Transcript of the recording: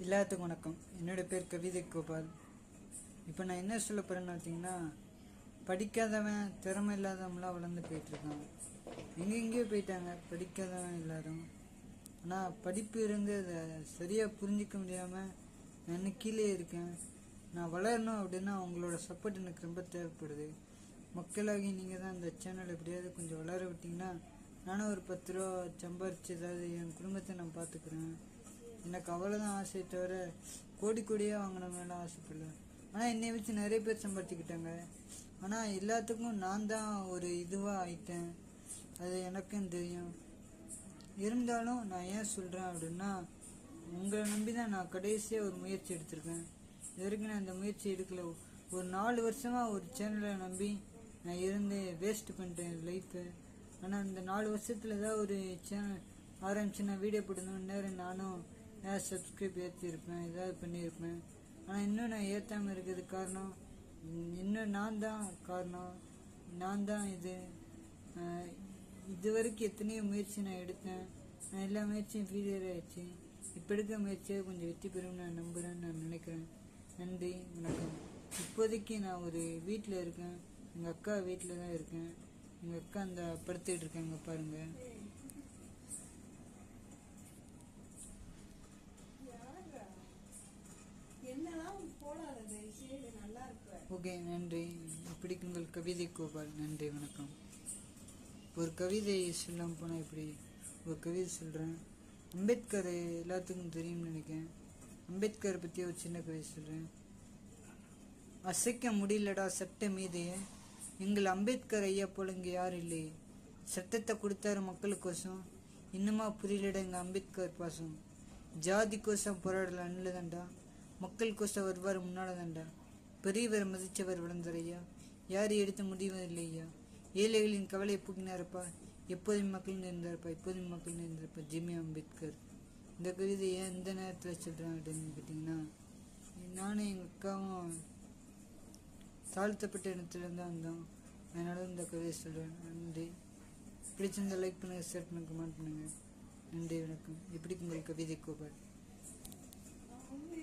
எல்லாத்துக்கும் வணக்கம். என்னோட பேர் கவிதை கோபால். இப்போ நான் என்ன சொல்ல போகிறேன்னு பார்த்தீங்கன்னா, படிக்காதவன் திறமை இல்லாதவங்களாம் வளர்ந்து போயிட்டுருக்கான். எங்கெங்கேயோ போயிட்டாங்க படிக்காதவன் எல்லாரும். ஆனால் படிப்பு இருந்து அதை சரியாக புரிஞ்சிக்க முடியாமல் நான் கீழே இருக்கேன். நான் வளரணும் அப்படின்னா அவங்களோட சப்போர்ட் எனக்கு ரொம்ப தேவைப்படுது. மக்களாகி நீங்கள் தான் இந்த சேனல் எப்படியாவது கொஞ்சம் வளர விட்டிங்கன்னா நானும் ஒரு 10 ரூபா சம்பாரிச்சு ஏதாவது என் குடும்பத்தை நான் பார்த்துக்குறேன். எனக்கு அவ்வளோதான் ஆசையை தவிர கோடியாக வாங்கினவங்களாம் ஆசைப்படல. ஆனால் என்னை வச்சு நிறைய பேர் சம்பாதிச்சுக்கிட்டாங்க. ஆனால் எல்லாத்துக்கும் நான் தான் ஒரு இதுவாக ஆயிட்டேன். அது எனக்கும் தெரியும். இருந்தாலும் நான் ஏன் சொல்கிறேன் அப்படின்னா, உங்களை நம்பி தான் நான் கடைசியாக ஒரு முயற்சி எடுத்திருக்கேன். இது வரைக்கும் நான் இந்த முயற்சி எடுக்கல. ஒரு 4 வருஷமாக ஒரு சேனலை நம்பி நான் இருந்து வேஸ்ட் பண்ணிட்டேன் லைஃப்பை. ஆனால் இந்த 4 வருஷத்தில் ஏதாவது ஒரு சேனல் ஆரம்பிச்சு நான் வீடியோ போட்டுருந்தேன், நேரம் நானும் ஏதாவது சப்ஸ்கிரைப் ஏற்றிருப்பேன், ஏதாவது பண்ணியிருப்பேன். ஆனால் இன்னும் நான் ஏற்றாமல் இருக்கிறதுக்கு காரணம் இன்னும் நான் தான் காரணம். நான் தான் இது வரைக்கும் எத்தனையோ முயற்சி நான் எடுத்தேன். நான் எல்லா முயற்சியும் ஃபெயிலியர் ஆயிடுச்சு. இப்போ எடுக்க முயற்சியாக கொஞ்சம் வெற்றி பெறும் நான் நம்புகிறேன்னு நான் நினைக்கிறேன். நன்றி, வணக்கம். இப்போதைக்கு நான் ஒரு வீட்டில் இருக்கேன். எங்கள் அக்கா வீட்டில் தான் இருக்கேன். எங்கள் அக்கா அந்த படுத்துக்கிட்டு இருக்காங்க பாருங்கள். ஓகே, நன்றி. இப்படிக்கு உங்கள் கவிதை கோபால். நன்றி, வணக்கம். ஒரு கவிதை சொல்லாமல் போனால் இப்படி ஒரு கவிதை சொல்கிறேன். அம்பேத்கர் எல்லாத்துக்கும் தெரியும்னு நினைக்கிறேன். அம்பேத்கரை பற்றி ஒரு சின்ன கவிதை சொல்கிறேன். அசைக்க முடியலடா சட்ட மீதையே, எங்கள் அம்பேத்கர் ஐயா போல இங்கே யாரும் இல்லையே. சட்டத்தை கொடுத்தாரு மக்களுக்கோசம், இன்னுமா புரியலடா எங்கள் அம்பேத்கர் பாசம். ஜாதி கோசம் போராடல அண்ணுலதாண்டா, மக்கள் கோசம் வருவார் முன்னாலதாண்டா. பெரியவர் மதிச்சவர் வளர்ந்தாரையா, யார் எடுத்து முடிவதில்லை ஐயா. ஏழைகளின் கவலையை போக்கினாரப்பா, எப்போதும் மக்கள் இருந்தாரப்பா, எப்போதும் மக்கள் இருந்தாரப்பா. ஜிம்மி அம்பேத்கர். இந்த கவிதை ஏன் இந்த நேரத்தில் சொல்கிறேன் அப்படின்னு கேட்டிங்கன்னா, நானும் எங்கள் அக்காவும் தாழ்த்தப்பட்ட இடத்துலேருந்து தான் வந்தோம். அதனால இந்த கவிதை சொல்கிறேன். நன்றி. பிடிச்சிருந்த லைக் பண்ணுங்கள், ஷேர் பண்ணுங்கள், கமெண்ட் பண்ணுங்கள். நன்றி, வணக்கம். எப்படி உங்கள் கவிதை கோபால்.